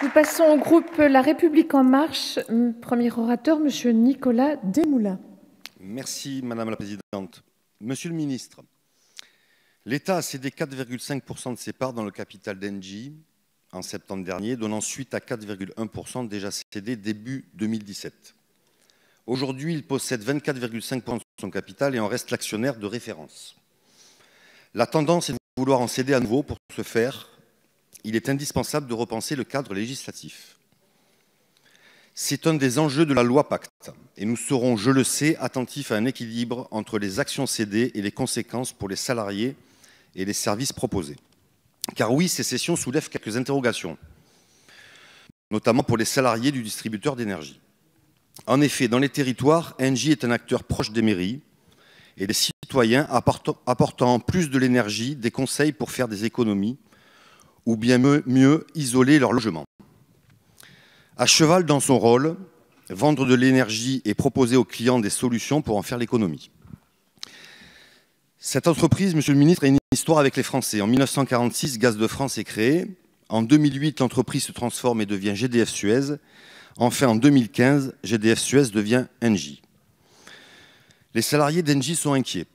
Nous passons au groupe La République En Marche. Premier orateur, Monsieur Nicolas Desmoulins. Merci Madame la Présidente. Monsieur le Ministre, l'État a cédé 4,5% de ses parts dans le capital d'Engie en septembre dernier, donnant suite à 4,1% déjà cédé début 2017. Aujourd'hui, il possède 24,5% de son capital et en reste l'actionnaire de référence. La tendance est de vouloir en céder à nouveau. Pour ce faire, il est indispensable de repenser le cadre législatif. C'est un des enjeux de la loi Pacte et nous serons, je le sais, attentifs à un équilibre entre les actions cédées et les conséquences pour les salariés et les services proposés. Car oui, ces cessions soulèvent quelques interrogations, notamment pour les salariés du distributeur d'énergie. En effet, dans les territoires, Engie est un acteur proche des mairies et des citoyens apportant en plus de l'énergie des conseils pour faire des économies ou bien mieux isoler leur logement. À cheval dans son rôle, vendre de l'énergie et proposer aux clients des solutions pour en faire l'économie. Cette entreprise, Monsieur le Ministre, a une histoire avec les Français. En 1946, Gaz de France est créé. En 2008, l'entreprise se transforme et devient GDF Suez. Enfin, en 2015, GDF Suez devient Engie. Les salariés d'Engie sont inquiets.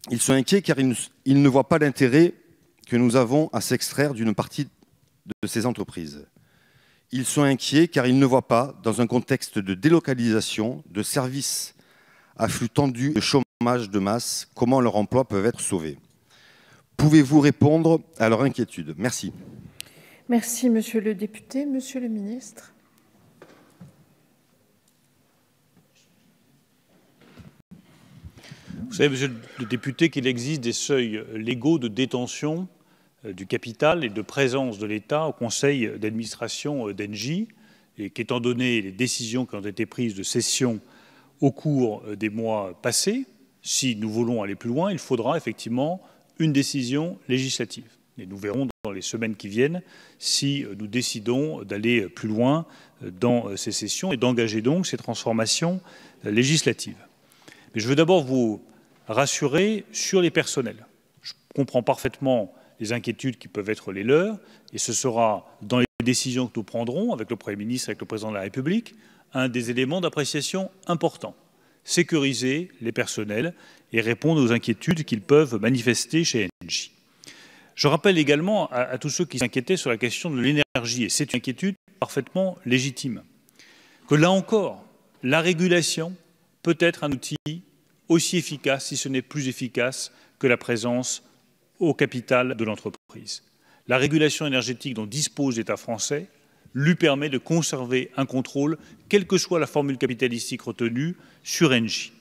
Ils sont inquiets car ils ne voient pas l'intérêt que nous avons à s'extraire d'une partie de ces entreprises. Ils sont inquiets car ils ne voient pas, dans un contexte de délocalisation, de services à flux tendu, de chômage de masse, comment leurs emplois peuvent être sauvés. Pouvez-vous répondre à leur inquiétude? Merci. Merci, Monsieur le député. Monsieur le ministre. Vous savez, Monsieur le député, qu'il existe des seuils légaux de détention du capital et de présence de l'État au conseil d'administration d'Engie, et qu'étant donné les décisions qui ont été prises de cession au cours des mois passés, si nous voulons aller plus loin, il faudra effectivement une décision législative. Et nous verrons dans les semaines qui viennent si nous décidons d'aller plus loin dans ces cessions et d'engager donc ces transformations législatives. Mais je veux d'abord vous rassurer sur les personnels. Je comprends parfaitement les inquiétudes qui peuvent être les leurs, et ce sera dans les décisions que nous prendrons avec le Premier ministre, avec le Président de la République, un des éléments d'appréciation importants. Sécuriser les personnels et répondre aux inquiétudes qu'ils peuvent manifester chez Engie. Je rappelle également à tous ceux qui s'inquiétaient sur la question de l'énergie, et c'est une inquiétude parfaitement légitime, que là encore, la régulation peut être un outil aussi efficace, si ce n'est plus efficace, que la présence au capital de l'entreprise. La régulation énergétique dont dispose l'État français lui permet de conserver un contrôle, quelle que soit la formule capitalistique retenue, sur Engie.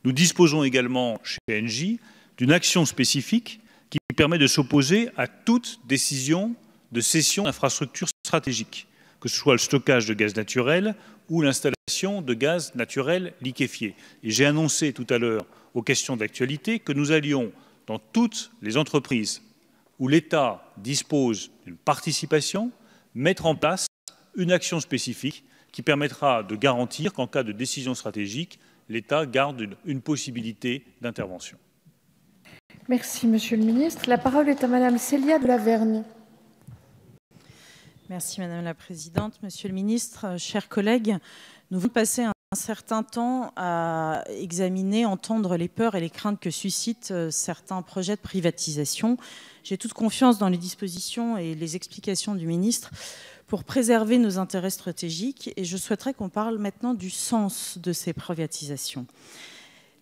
Nous disposons également chez Engie d'une action spécifique qui permet de s'opposer à toute décision de cession d'infrastructures stratégiques, que ce soit le stockage de gaz naturel ou l'installation de gaz naturel liquéfié. Et j'ai annoncé tout à l'heure aux questions d'actualité que nous allions, dans toutes les entreprises où l'État dispose d'une participation, mettre en place une action spécifique qui permettra de garantir qu'en cas de décision stratégique, l'État garde une possibilité d'intervention. Merci, Monsieur le ministre. La parole est à Madame Célia de Lavergne. Merci Madame la Présidente. Monsieur le ministre, chers collègues, nous venons passer un certain temps à examiner, entendre les peurs et les craintes que suscitent certains projets de privatisation. J'ai toute confiance dans les dispositions et les explications du ministre pour préserver nos intérêts stratégiques, et je souhaiterais qu'on parle maintenant du sens de ces privatisations.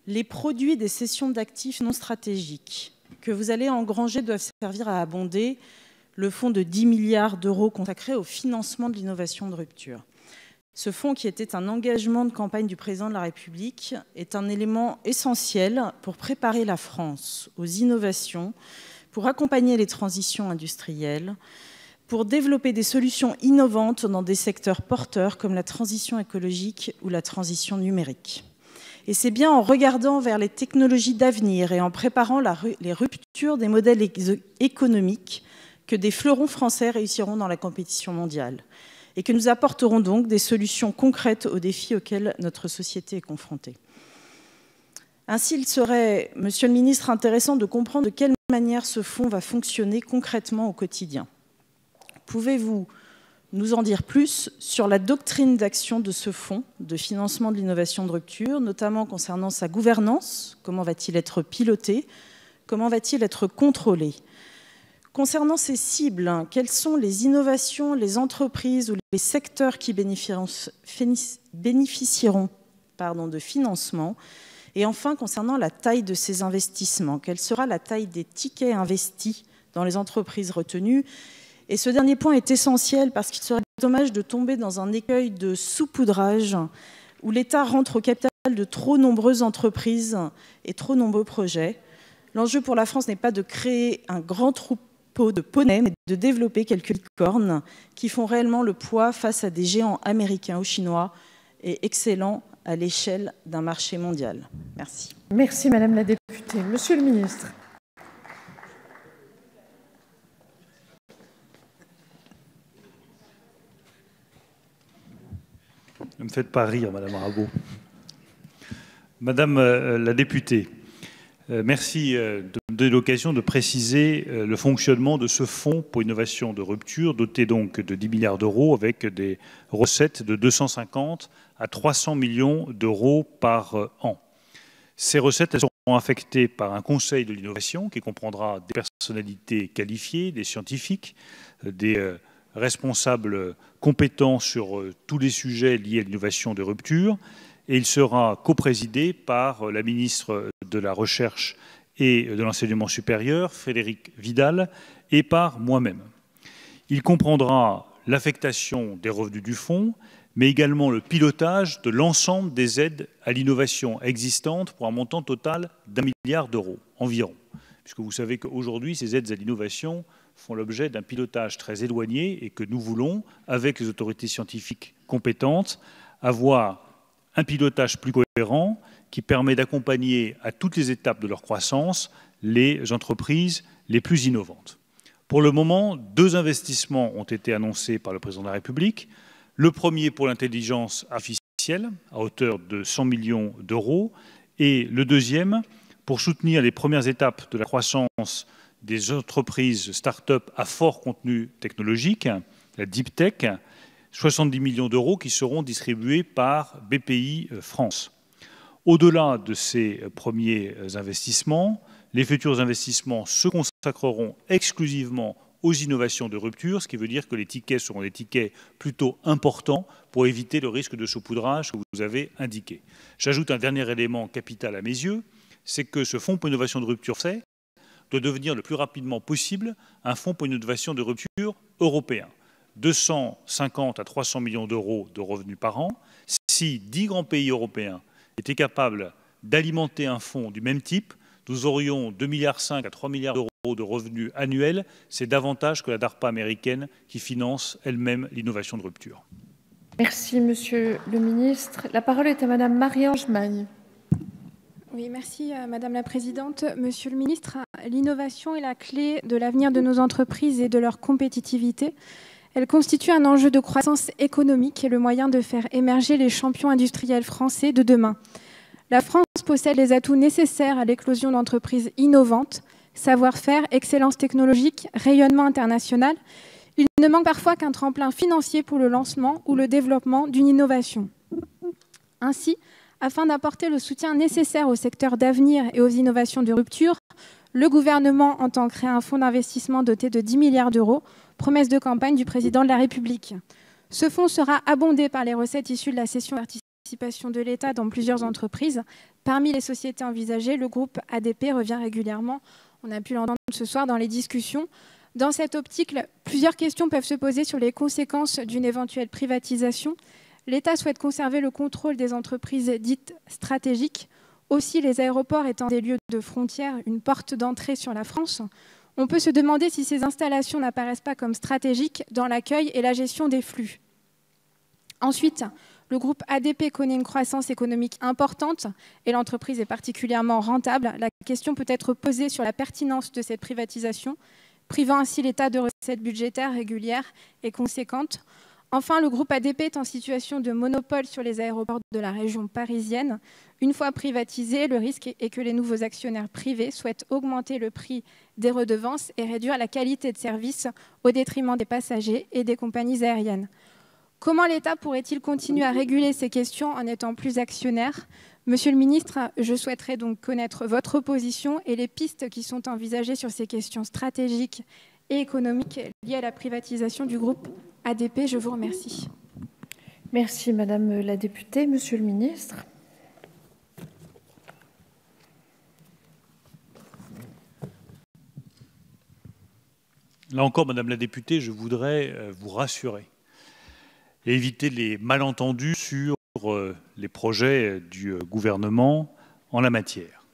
Les produits des cessions d'actifs non stratégiques que vous allez engranger doivent servir à abonder le fonds de 10 milliards d'euros consacré au financement de l'innovation de rupture. Ce fonds, qui était un engagement de campagne du président de la République, est un élément essentiel pour préparer la France aux innovations, pour accompagner les transitions industrielles, pour développer des solutions innovantes dans des secteurs porteurs comme la transition écologique ou la transition numérique. Et c'est bien en regardant vers les technologies d'avenir et en préparant les ruptures des modèles économiques que des fleurons français réussiront dans la compétition mondiale et que nous apporterons donc des solutions concrètes aux défis auxquels notre société est confrontée. Ainsi, il serait, Monsieur le ministre, intéressant de comprendre de quelle manière ce fonds va fonctionner concrètement au quotidien. Pouvez-vous nous en dire plus sur la doctrine d'action de ce fonds de financement de l'innovation de rupture, notamment concernant sa gouvernance, comment va-t-il être piloté, comment va-t-il être contrôlé? Concernant ces cibles, quelles sont les innovations, les entreprises ou les secteurs qui bénéficieront de financement? Et enfin, concernant la taille de ces investissements, quelle sera la taille des tickets investis dans les entreprises retenues? Et ce dernier point est essentiel parce qu'il serait dommage de tomber dans un écueil de saupoudrage où l'État rentre au capital de trop nombreuses entreprises et trop nombreux projets. L'enjeu pour la France n'est pas de créer un grand troupeau de poneys, mais de développer quelques licornes qui font réellement le poids face à des géants américains ou chinois et excellents à l'échelle d'un marché mondial. Merci. Merci Madame la députée. Monsieur le ministre. Ne me faites pas rire, Madame Arago. Madame la députée, merci de me donner l'occasion de préciser le fonctionnement de ce fonds pour innovation de rupture, doté donc de 10 milliards d'euros avec des recettes de 250 à 300 millions d'euros par an. Ces recettes elles seront affectées par un conseil de l'innovation qui comprendra des personnalités qualifiées, des scientifiques, des responsables compétents sur tous les sujets liés à l'innovation de rupture, et il sera coprésidé par la ministre de la Recherche et de l'Enseignement supérieur, Frédérique Vidal, et par moi-même. Il comprendra l'affectation des revenus du fonds, mais également le pilotage de l'ensemble des aides à l'innovation existantes pour un montant total d'1 milliard d'euros environ. Puisque vous savez qu'aujourd'hui, ces aides à l'innovation font l'objet d'un pilotage très éloigné et que nous voulons, avec les autorités scientifiques compétentes, avoir un pilotage plus cohérent qui permet d'accompagner à toutes les étapes de leur croissance les entreprises les plus innovantes. Pour le moment, 2 investissements ont été annoncés par le président de la République. Le premier pour l'intelligence artificielle, à hauteur de 100 millions d'euros, et le deuxième pour soutenir les premières étapes de la croissance des entreprises start-up à fort contenu technologique, la Deep Tech, 70 millions d'euros qui seront distribués par BPI France. Au-delà de ces premiers investissements, les futurs investissements se consacreront exclusivement aux innovations de rupture, ce qui veut dire que les tickets seront des tickets plutôt importants pour éviter le risque de saupoudrage que vous avez indiqué. J'ajoute un dernier élément capital à mes yeux, c'est que ce fonds pour l'innovation de rupture doit devenir le plus rapidement possible un fonds pour une innovation de rupture européen. 250 à 300 millions d'euros de revenus par an. Si 10 grands pays européens étaient capables d'alimenter un fonds du même type, nous aurions 2,5 milliards à 3 milliards d'euros de revenus annuels. C'est davantage que la DARPA américaine qui finance elle-même l'innovation de rupture. Merci, Monsieur le ministre. La parole est à Madame Marie-Ange Magne. Oui, merci Madame la Présidente. Monsieur le ministre, l'innovation est la clé de l'avenir de nos entreprises et de leur compétitivité. Elle constitue un enjeu de croissance économique et le moyen de faire émerger les champions industriels français de demain. La France possède les atouts nécessaires à l'éclosion d'entreprises innovantes, savoir-faire, excellence technologique, rayonnement international. Il ne manque parfois qu'un tremplin financier pour le lancement ou le développement d'une innovation. Ainsi, afin d'apporter le soutien nécessaire au secteur d'avenir et aux innovations de rupture, le gouvernement entend créer un fonds d'investissement doté de 10 milliards d'euros, promesse de campagne du président de la République. Ce fonds sera abondé par les recettes issues de la cession de participation de l'État dans plusieurs entreprises. Parmi les sociétés envisagées, le groupe ADP revient régulièrement. On a pu l'entendre ce soir dans les discussions. Dans cette optique, plusieurs questions peuvent se poser sur les conséquences d'une éventuelle privatisation. L'État souhaite conserver le contrôle des entreprises dites stratégiques. Aussi, les aéroports étant des lieux de frontière, une porte d'entrée sur la France, on peut se demander si ces installations n'apparaissent pas comme stratégiques dans l'accueil et la gestion des flux. Ensuite, le groupe ADP connaît une croissance économique importante et l'entreprise est particulièrement rentable. La question peut être posée sur la pertinence de cette privatisation, privant ainsi l'État de recettes budgétaires régulières et conséquentes. Enfin, le groupe ADP est en situation de monopole sur les aéroports de la région parisienne. Une fois privatisé, le risque est que les nouveaux actionnaires privés souhaitent augmenter le prix des redevances et réduire la qualité de service au détriment des passagers et des compagnies aériennes. Comment l'État pourrait-il continuer à réguler ces questions en étant plus actionnaire? Monsieur le ministre, je souhaiterais donc connaître votre position et les pistes qui sont envisagées sur ces questions stratégiques et économiques liées à la privatisation du groupe ADP. Je vous remercie. Merci Madame la députée. Monsieur le ministre. Là encore, Madame la députée, je voudrais vous rassurer et éviter les malentendus sur les projets du gouvernement en la matière.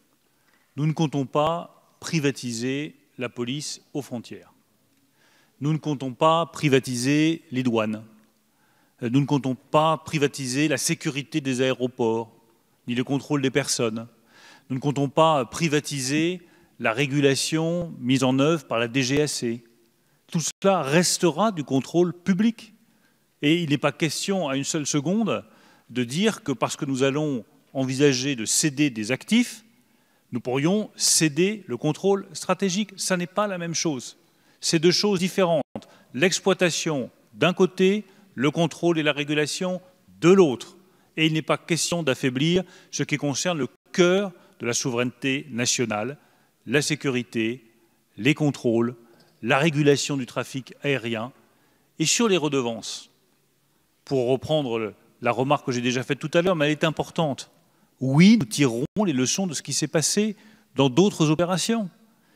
Nous ne comptons pas privatiser la police aux frontières. Nous ne comptons pas privatiser les douanes. Nous ne comptons pas privatiser la sécurité des aéroports, ni le contrôle des personnes. Nous ne comptons pas privatiser la régulation mise en œuvre par la DGAC. Tout cela restera du contrôle public. Et il n'est pas question à une seule seconde de dire que parce que nous allons envisager de céder des actifs, nous pourrions céder le contrôle stratégique. Ça n'est pas la même chose. C'est deux choses différentes. L'exploitation d'un côté, le contrôle et la régulation de l'autre. Et il n'est pas question d'affaiblir ce qui concerne le cœur de la souveraineté nationale, la sécurité, les contrôles, la régulation du trafic aérien. Et sur les redevances, pour reprendre la remarque que j'ai déjà faite tout à l'heure, mais elle est importante. Oui, nous tirerons les leçons de ce qui s'est passé dans d'autres opérations.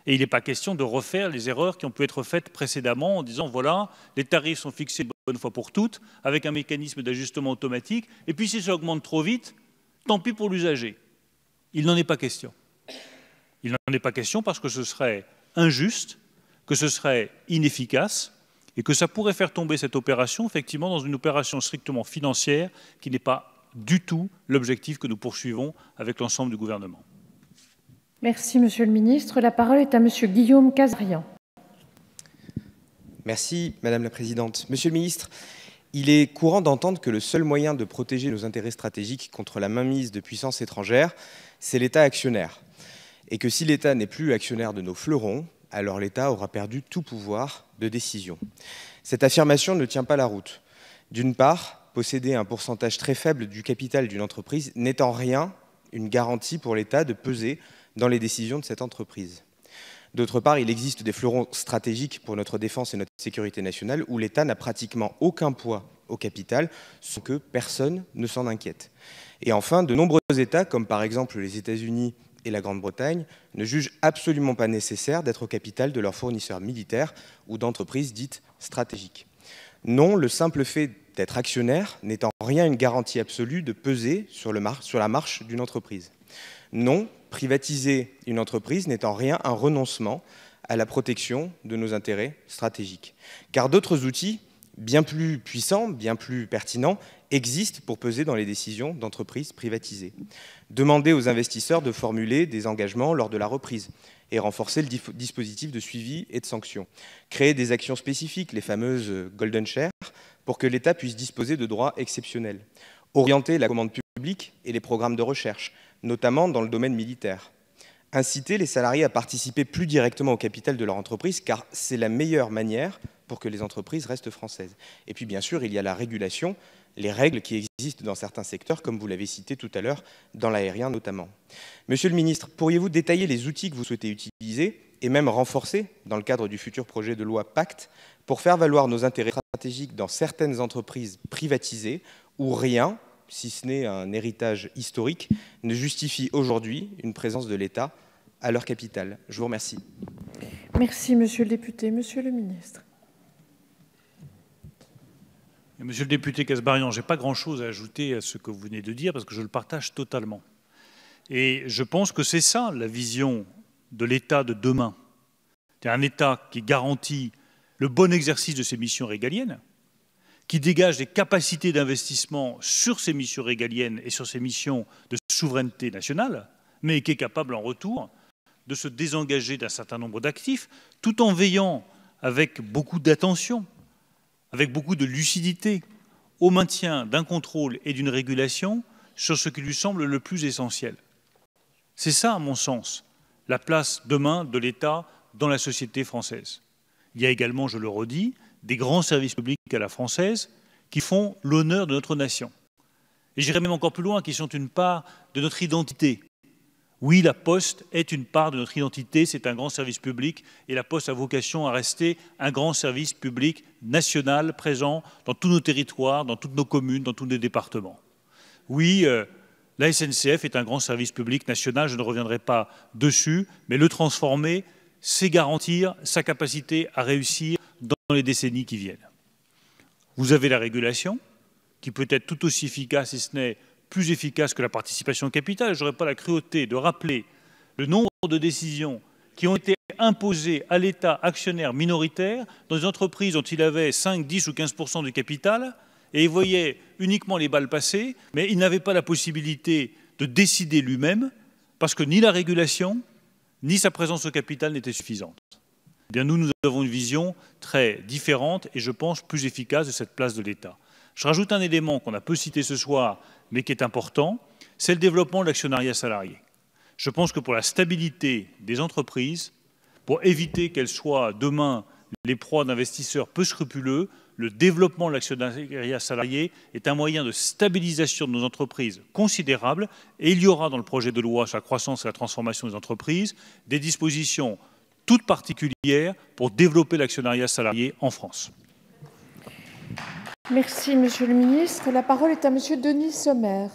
Et il n'est pas question de refaire les erreurs qui ont pu être faites précédemment en disant voilà, les tarifs sont fixés une bonne fois pour toutes, avec un mécanisme d'ajustement automatique, et puis si ça augmente trop vite, tant pis pour l'usager. Il n'en est pas question. Il n'en est pas question parce que ce serait injuste, que ce serait inefficace, et que ça pourrait faire tomber cette opération, effectivement, dans une opération strictement financière qui n'est pas du tout l'objectif que nous poursuivons avec l'ensemble du gouvernement. Merci, Monsieur le ministre. La parole est à Monsieur Guillaume Kasbarian. Merci, Madame la Présidente. Monsieur le ministre, il est courant d'entendre que le seul moyen de protéger nos intérêts stratégiques contre la mainmise de puissances étrangères, c'est l'État actionnaire. Et que si l'État n'est plus actionnaire de nos fleurons, alors l'État aura perdu tout pouvoir de décision. Cette affirmation ne tient pas la route. D'une part, posséder un pourcentage très faible du capital d'une entreprise n'est en rien une garantie pour l'État de peser dans les décisions de cette entreprise. D'autre part, il existe des fleurons stratégiques pour notre défense et notre sécurité nationale où l'État n'a pratiquement aucun poids au capital, sans que personne ne s'en inquiète. Et enfin, de nombreux États, comme par exemple les États-Unis et la Grande-Bretagne, ne jugent absolument pas nécessaire d'être au capital de leurs fournisseurs militaires ou d'entreprises dites stratégiques. Non, le simple fait d'être actionnaire n'est en rien une garantie absolue de peser sur la marche d'une entreprise. Non, privatiser une entreprise n'est en rien un renoncement à la protection de nos intérêts stratégiques. Car d'autres outils, bien plus puissants, bien plus pertinents, existent pour peser dans les décisions d'entreprises privatisées. Demander aux investisseurs de formuler des engagements lors de la reprise et renforcer le dispositif de suivi et de sanctions. Créer des actions spécifiques, les fameuses Golden Share, pour que l'État puisse disposer de droits exceptionnels. Orienter la commande publique et les programmes de recherche, notamment dans le domaine militaire. Inciter les salariés à participer plus directement au capital de leur entreprise, car c'est la meilleure manière pour que les entreprises restent françaises. Et puis bien sûr, il y a la régulation, les règles qui existent dans certains secteurs, comme vous l'avez cité tout à l'heure, dans l'aérien notamment. Monsieur le ministre, pourriez-vous détailler les outils que vous souhaitez utiliser et même renforcer dans le cadre du futur projet de loi Pacte pour faire valoir nos intérêts stratégiques dans certaines entreprises privatisées où rien, si ce n'est un héritage historique, ne justifie aujourd'hui une présence de l'État à leur capital? Je vous remercie. Merci, Monsieur le député. Monsieur le ministre. Monsieur le député Kasbarian, je n'ai pas grand-chose à ajouter à ce que vous venez de dire parce que je le partage totalement. Et je pense que c'est ça la vision de l'État de demain. C'est un État qui garantit le bon exercice de ses missions régaliennes, qui dégage des capacités d'investissement sur ses missions régaliennes et sur ses missions de souveraineté nationale, mais qui est capable en retour de se désengager d'un certain nombre d'actifs, tout en veillant avec beaucoup d'attention avec beaucoup de lucidité, au maintien d'un contrôle et d'une régulation sur ce qui lui semble le plus essentiel. C'est ça, à mon sens, la place demain de l'État dans la société française. Il y a également, je le redis, des grands services publics à la française qui font l'honneur de notre nation. Et j'irai même encore plus loin, qui sont une part de notre identité. Oui, la Poste est une part de notre identité, c'est un grand service public et la Poste a vocation à rester un grand service public national présent dans tous nos territoires, dans toutes nos communes, dans tous nos départements. Oui, la SNCF est un grand service public national, je ne reviendrai pas dessus, mais le transformer, c'est garantir sa capacité à réussir dans les décennies qui viennent. Vous avez la régulation, qui peut être tout aussi efficace, si ce n'est plus efficace que la participation au capital. Je n'aurai pas la cruauté de rappeler le nombre de décisions qui ont été imposées à l'État actionnaire minoritaire dans des entreprises dont il avait 5, 10 ou 15% du capital, et il voyait uniquement les balles passer, mais il n'avait pas la possibilité de décider lui-même, parce que ni la régulation, ni sa présence au capital n'étaient suffisantes. Eh bien, nous avons une vision très différente et, je pense, plus efficace de cette place de l'État. Je rajoute un élément qu'on a peu cité ce soir, mais qui est important, c'est le développement de l'actionnariat salarié. Je pense que pour la stabilité des entreprises, pour éviter qu'elles soient demain les proies d'investisseurs peu scrupuleux, le développement de l'actionnariat salarié est un moyen de stabilisation de nos entreprises considérable, et il y aura dans le projet de loi sur la croissance et la transformation des entreprises des dispositions toutes particulières pour développer l'actionnariat salarié en France. Merci, Monsieur le Ministre. La parole est à Monsieur Denis Sommer.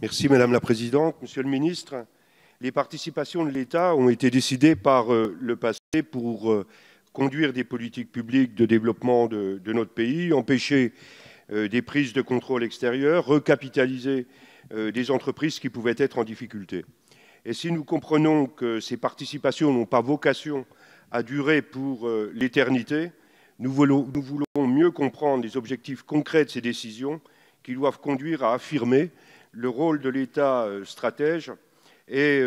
Merci, Madame la Présidente. Monsieur le Ministre, les participations de l'État ont été décidées par le passé pour conduire des politiques publiques de développement de notre pays, empêcher des prises de contrôle extérieures, recapitaliser des entreprises qui pouvaient être en difficulté. Et si nous comprenons que ces participations n'ont pas vocation à durer pour l'éternité, nous voulons mieux comprendre les objectifs concrets de ces décisions qui doivent conduire à affirmer le rôle de l'État stratège et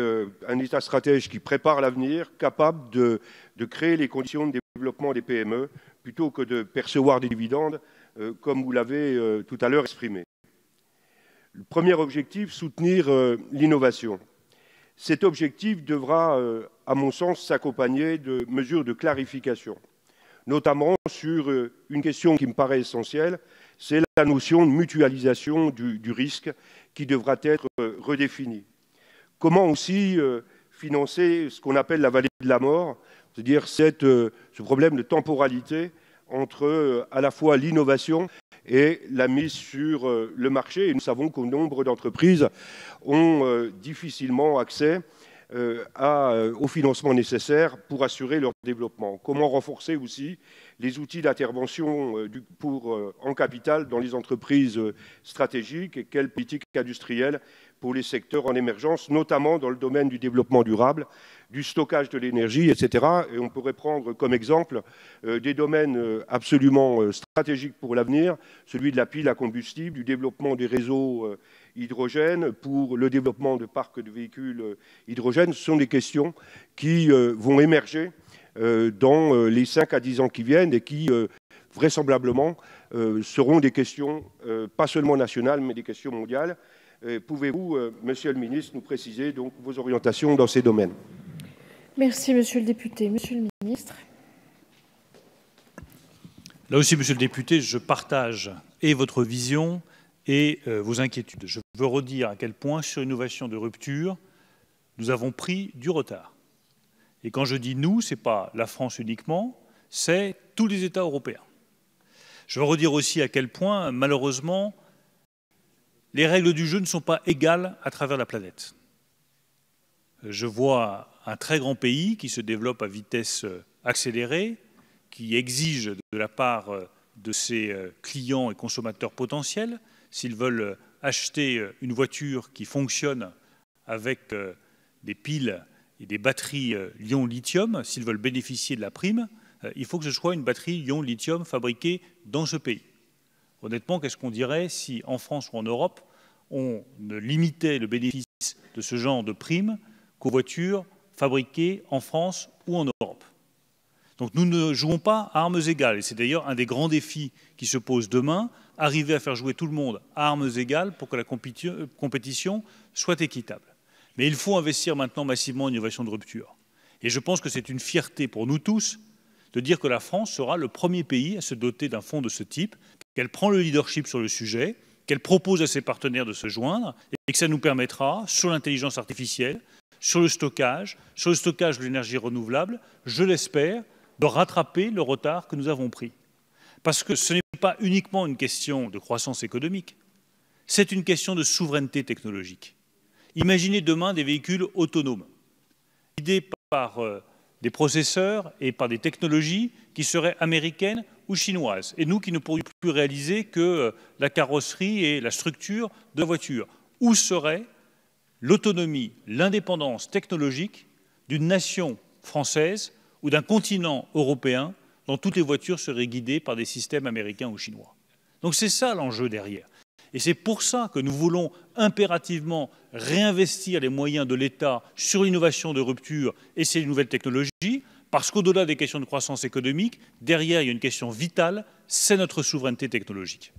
un État stratège qui prépare l'avenir, capable de créer les conditions de développement des PME plutôt que de percevoir des dividendes, comme vous l'avez tout à l'heure exprimé. Le premier objectif, soutenir l'innovation. Cet objectif devra, à mon sens, s'accompagner de mesures de clarification, notamment sur une question qui me paraît essentielle, c'est la notion de mutualisation du risque qui devra être redéfinie. Comment aussi financer ce qu'on appelle la vallée de la mort, c'est-à-dire ce problème de temporalité entre à la fois l'innovation et la mise sur le marché. Et nous savons qu'un nombre d'entreprises ont difficilement accès au financement nécessaire pour assurer leur développement. Comment renforcer aussi les outils d'intervention en capital dans les entreprises stratégiques et quelle politique industrielle pour les secteurs en émergence, notamment dans le domaine du développement durable, du stockage de l'énergie, etc. Et on pourrait prendre comme exemple des domaines absolument stratégiques pour l'avenir, celui de la pile à combustible, du développement des réseaux hydrogène, pour le développement de parcs de véhicules hydrogène. Ce sont des questions qui vont émerger dans les 5 à 10 ans qui viennent et qui, vraisemblablement, seront des questions pas seulement nationales, mais des questions mondiales. Pouvez-vous, Monsieur le Ministre, nous préciser donc vos orientations dans ces domaines? Merci, Monsieur le député. Monsieur le Ministre. Là aussi, Monsieur le député, je partage et votre vision et vos inquiétudes. Je veux redire à quel point, sur l'innovation de rupture, nous avons pris du retard. Et quand je dis nous, ce n'est pas la France uniquement, c'est tous les États européens. Je veux redire aussi à quel point, malheureusement, les règles du jeu ne sont pas égales à travers la planète. Je vois un très grand pays qui se développe à vitesse accélérée, qui exige de la part de ses clients et consommateurs potentiels, s'ils veulent acheter une voiture qui fonctionne avec des piles et des batteries ion-lithium, s'ils veulent bénéficier de la prime, il faut que ce soit une batterie ion-lithium fabriquée dans ce pays. Honnêtement, qu'est-ce qu'on dirait si, en France ou en Europe, on ne limitait le bénéfice de ce genre de prime qu'aux voitures fabriquées en France ou en Europe? Donc nous ne jouons pas à armes égales. Et c'est d'ailleurs un des grands défis qui se pose demain, arriver à faire jouer tout le monde à armes égales pour que la compétition soit équitable. Mais il faut investir maintenant massivement en innovation de rupture. Et je pense que c'est une fierté pour nous tous de dire que la France sera le premier pays à se doter d'un fonds de ce type, qu'elle prend le leadership sur le sujet, qu'elle propose à ses partenaires de se joindre et que ça nous permettra, sur l'intelligence artificielle, sur le stockage de l'énergie renouvelable, je l'espère, de rattraper le retard que nous avons pris. Parce que ce n'est pas uniquement une question de croissance économique, c'est une question de souveraineté technologique. Imaginez demain des véhicules autonomes, guidés par des processeurs et par des technologies qui seraient américaines ou chinoises, et nous qui ne pourrions plus réaliser que la carrosserie et la structure de la voiture. Où serait l'autonomie, l'indépendance technologique d'une nation française ou d'un continent européen dont toutes les voitures seraient guidées par des systèmes américains ou chinois? Donc c'est ça l'enjeu derrière. Et c'est pour ça que nous voulons impérativement réinvestir les moyens de l'État sur l'innovation de rupture et ces nouvelles technologies, parce qu'au-delà des questions de croissance économique, derrière, il y a une question vitale, c'est notre souveraineté technologique.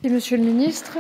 Et Monsieur le ministre.